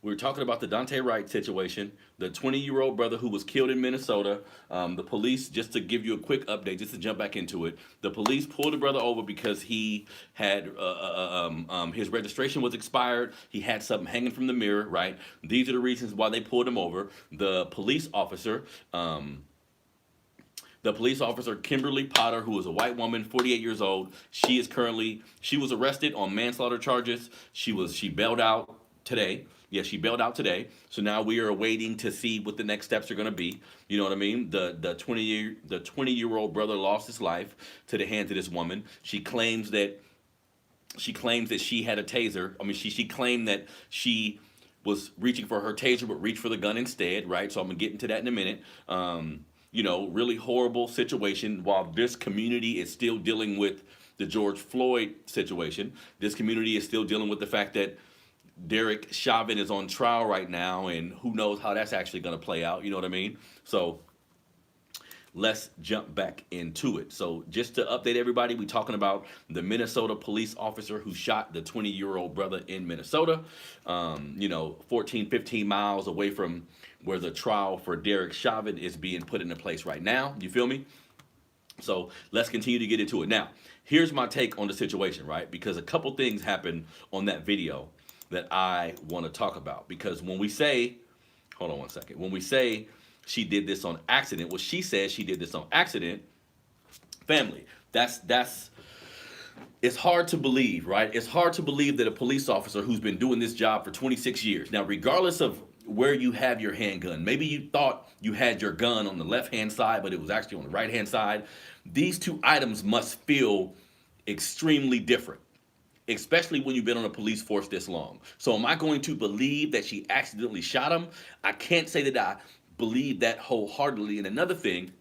We're talking about the Daunte Wright situation, the 20-year-old brother who was killed in Minnesota. The police, just to give you a quick update, just to jump back into it, the police pulled the brother over because he had his registration was expired. He had something hanging from the mirror, right? These are the reasons why they pulled him over. The police officer, Kimberly Potter, who is a white woman, 48 years old, she was arrested on manslaughter charges. She bailed out today. Yeah, she bailed out today. So now we are waiting to see what the next steps are going to be. You know what I mean? The 20-year-old brother lost his life to the hands of this woman. She claims that she had a taser. I mean, she claimed that she was reaching for her taser but reached for the gun instead, right? So I'm going to get into that in a minute. Really horrible situation. While this community is still dealing with the George Floyd situation, this community is still dealing with the fact that Derek Chauvin is on trial right now, and who knows how that's actually going to play out. You know what I mean? So let's jump back into it. So just to update everybody, we're talking about the Minnesota police officer who shot the 20-year-old brother in Minnesota, 14, 15 miles away from where the trial for Derek Chauvin is being put into place right now. You feel me? So let's continue to get into it. Now, here's my take on the situation, right? Because a couple things happened on that video that I want to talk about. Because when we say, hold on one second, when we say she did this on accident, well, she says she did this on accident, family, it's hard to believe, right? It's hard to believe that a police officer who's been doing this job for 26 years, now regardless of where you have your handgun, maybe you thought you had your gun on the left-hand side, but it was actually on the right-hand side, these two items must feel extremely different, especially when you've been on a police force this long. So am I going to believe that she accidentally shot him? I can't say that I believe that wholeheartedly. And another thing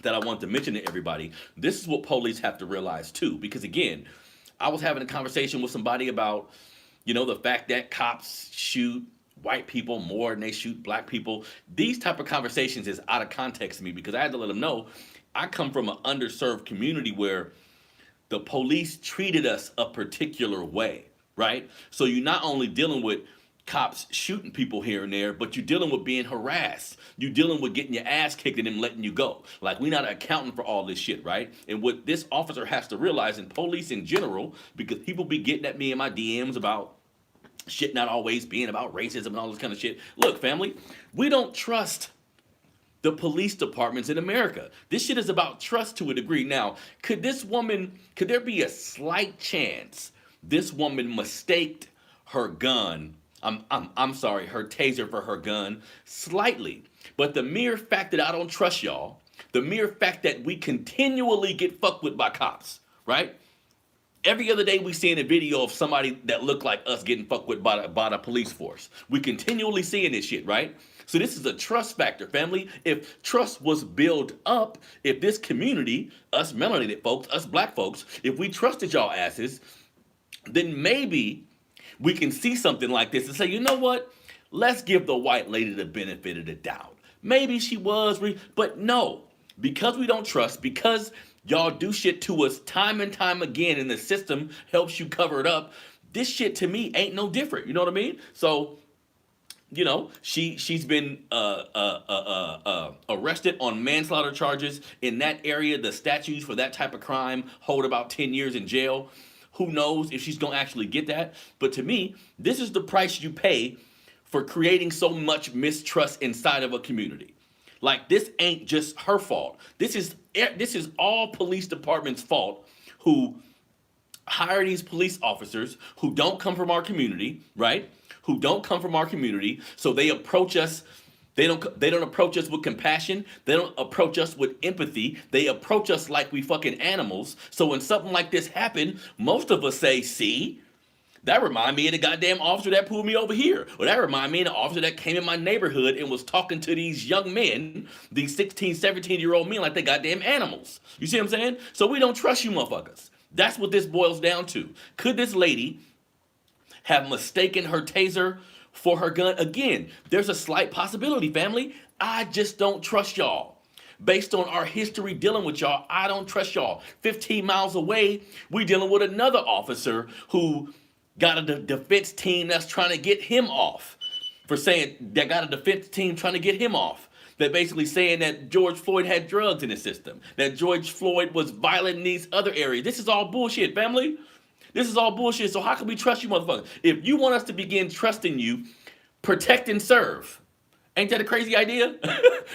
that I want to mention to everybody, this is what police have to realize too, because again, I was having a conversation with somebody about, the fact that cops shoot white people more than they shoot black people. These type of conversations is out of context to me, because I had to let them know I come from an underserved community where the police treated us a particular way, right? So you're not only dealing with cops shooting people here and there, but you're dealing with being harassed. You're dealing with getting your ass kicked and them letting you go. Like, we're not accounting for all this shit, right? And what this officer has to realize, and police in general, because people be getting at me in my DMs about shit not always being about racism and all this kind of shit. Look, family, we don't trust the police departments in America. This shit is about trust to a degree. Now, could there be a slight chance this woman mistaked her gun, her taser for her gun, slightly? But the mere fact that I don't trust y'all, the mere fact that we continually get fucked with by cops, right? Every other day we seeing a video of somebody that looked like us getting fucked with by the police force. We continually seeing this shit, right? So this is a trust factor, family. If trust was built up, if this community, us melanated folks, us black folks, if we trusted y'all asses, then maybe we can see something like this and say, you know what? Let's give the white lady the benefit of the doubt. Maybe she was, but no, because we don't trust, because y'all do shit to us time and time again, and the system helps you cover it up. This shit to me ain't no different. You know what I mean? So, she's been arrested on manslaughter charges. In that area, the statutes for that type of crime hold about 10 years in jail. Who knows if she's gonna actually get that? But to me, this is the price you pay for creating so much mistrust inside of a community. Like, this ain't just her fault. This is all police departments' fault, who hire these police officers who don't come from our community, right? Who don't come from our community, so they approach us. They don't approach us with compassion. They don't approach us with empathy. They approach us like we fucking animals. So when something like this happened, most of us say, "See, that remind me of the goddamn officer that pulled me over here. Or that remind me of the officer that came in my neighborhood and was talking to these young men, these 16, 17-year-old men, like they goddamn animals." You see what I'm saying? So we don't trust you motherfuckers. That's what this boils down to. Could this lady have mistaken her taser for her gun? Again, there's a slight possibility, family. I just don't trust y'all. Based on our history dealing with y'all, I don't trust y'all. 15 miles away, we dealing with another officer who got a defense team that's trying to get him off. for saying that got a defense team trying to get him off. That basically saying that George Floyd had drugs in his system, that George Floyd was violent in these other areas. This is all bullshit, family. This is all bullshit. So how can we trust you, motherfuckers? If you want us to begin trusting you, protect and serve. Ain't that a crazy idea?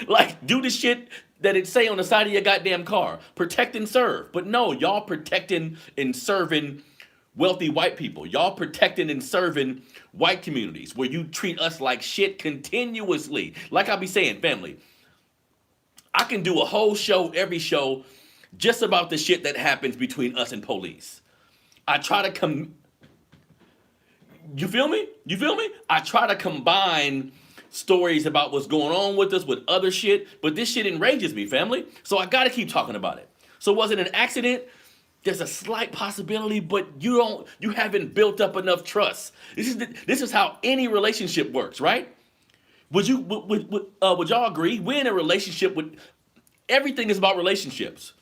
Like, do the shit that it say on the side of your goddamn car. Protect and serve. But no, y'all protecting and serving wealthy white people. Y'all protecting and serving white communities where you treat us like shit continuously. Like I be saying, family, I can do a whole show, every show, just about the shit that happens between us and police. I try to you feel me? You feel me? I try to combine stories about what's going on with us with other shit, but this shit enrages me, family. So I gotta keep talking about it. So was it an accident? There's a slight possibility, but you haven't built up enough trust. This is how any relationship works, right? Would y'all agree? We're in a relationship with, everything is about relationships.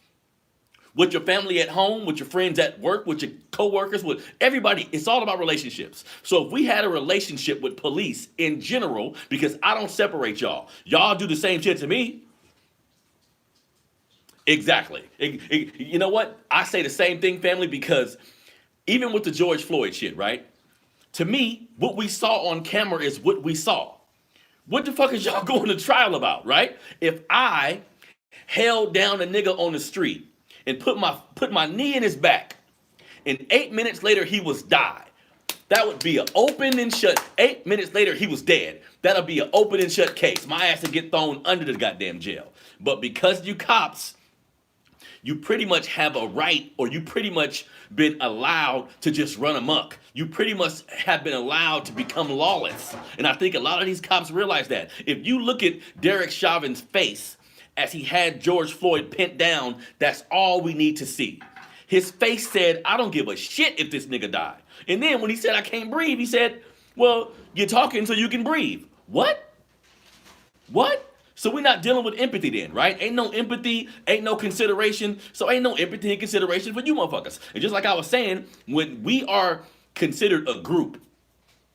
With your family at home, with your friends at work, with your coworkers, with everybody, it's all about relationships. So if we had a relationship with police in general, because I don't separate y'all, y'all do the same shit to me. Exactly. You know what? I say the same thing, family, because even with the George Floyd shit, right? To me, what we saw on camera is what we saw. What the fuck is y'all going to trial about, right? If I held down a nigga on the street and put my knee in his back, and 8 minutes later he was died, that would be an open and shut. 8 minutes later he was dead. That'll be an open and shut case. My ass would get thrown under the goddamn jail. But because you cops, you pretty much have a right, or you pretty much been allowed to just run amok. You pretty much have been allowed to become lawless. And I think a lot of these cops realize that. If you look at Derek Chauvin's face as he had George Floyd pinned down, that's all we need to see. His face said, I don't give a shit if this nigga died. And then when he said, I can't breathe, he said, well, you're talking so you can breathe. What? What? So we're not dealing with empathy then, right? Ain't no empathy, ain't no consideration. So ain't no empathy and consideration for you motherfuckers. And just like I was saying, when we are considered a group,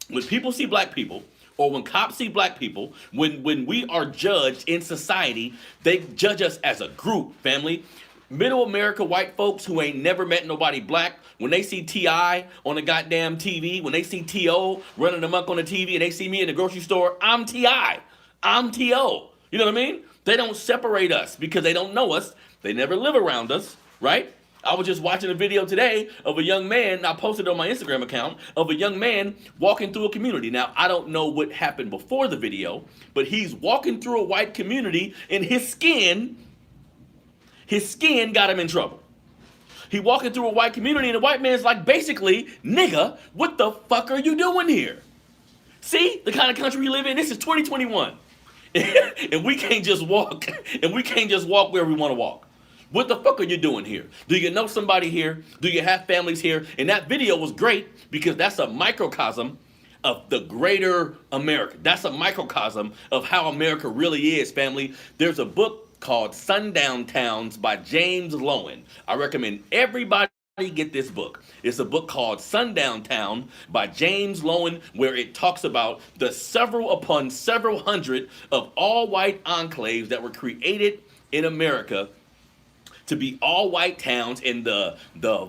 when people see black people, or when cops see black people, when we are judged in society, they judge us as a group, family. Middle America white folks who ain't never met nobody black, when they see T.I. on the goddamn TV, when they see T.O. running amok on the TV, and they see me in the grocery store, I'm T.I. I'm T.O. You know what I mean? They don't separate us because they don't know us. They never live around us, right? I was just watching a video today of a young man, and I posted it on my Instagram account, of a young man walking through a community. Now, I don't know what happened before the video, but he's walking through a white community, and his skin got him in trouble. He walking through a white community, and the white man's like, basically, nigga, what the fuck are you doing here? See the kind of country we live in? This is 2021. And we can't just walk, where we want to walk. What the fuck are you doing here? Do you know somebody here? Do you have families here? And that video was great because that's a microcosm of the greater America. That's a microcosm of how America really is, family. There's a book called Sundown Towns by James Loewen. I recommend everybody get this book. It's a book called Sundown Town by James Loewen, where it talks about the several upon several hundred of all white enclaves that were created in America to be all white towns, and the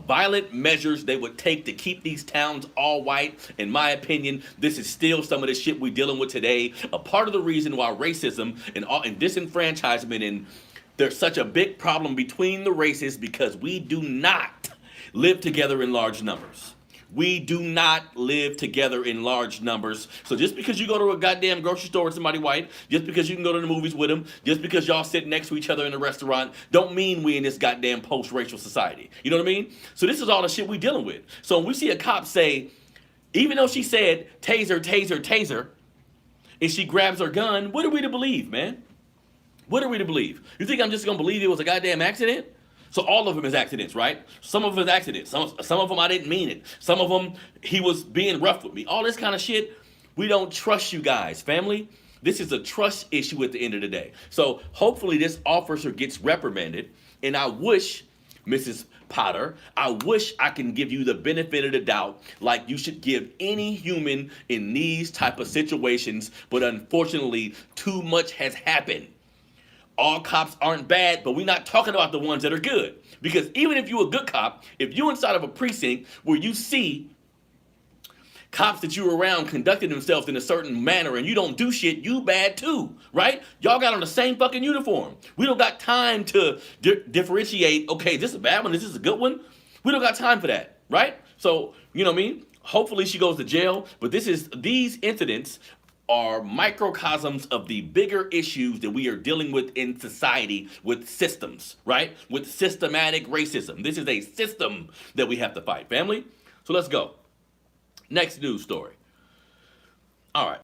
violent measures they would take to keep these towns all white. In my opinion, this is still some of the shit we're dealing with today. A part of the reason why racism and disenfranchisement, and there's such a big problem between the races, because we do not live together in large numbers. We do not live together in large numbers. So just because you go to a goddamn grocery store with somebody white, just because you can go to the movies with them, just because y'all sit next to each other in a restaurant, don't mean we in this goddamn post-racial society. You know what I mean? So this is all the shit we dealing with. So when we see a cop say, even though she said, taser, taser, taser, and she grabs her gun, what are we to believe, man? What are we to believe? You think I'm just gonna believe it was a goddamn accident? So all of them is accidents, right? Some of them is accidents. Some of them I didn't mean it. Some of them he was being rough with me. All this kind of shit. We don't trust you guys, family. This is a trust issue at the end of the day. So hopefully this officer gets reprimanded, and I wish Mrs. Potter. I wish I can give you the benefit of the doubt like you should give any human in these type of situations, but unfortunately, too much has happened. All cops aren't bad, but we're not talking about the ones that are good. Because even if you're a good cop, if you're inside of a precinct where you see cops that you're around conducting themselves in a certain manner and you don't do shit, you bad too, right? Y'all got on the same fucking uniform. We don't got time to differentiate, okay, this is a bad one, this is a good one. We don't got time for that, right? So, you know what I mean? Hopefully she goes to jail, but these incidents are microcosms of the bigger issues that we are dealing with in society with systems, right? With systematic racism. This is a system that we have to fight, family. So let's go. Next news story. All right.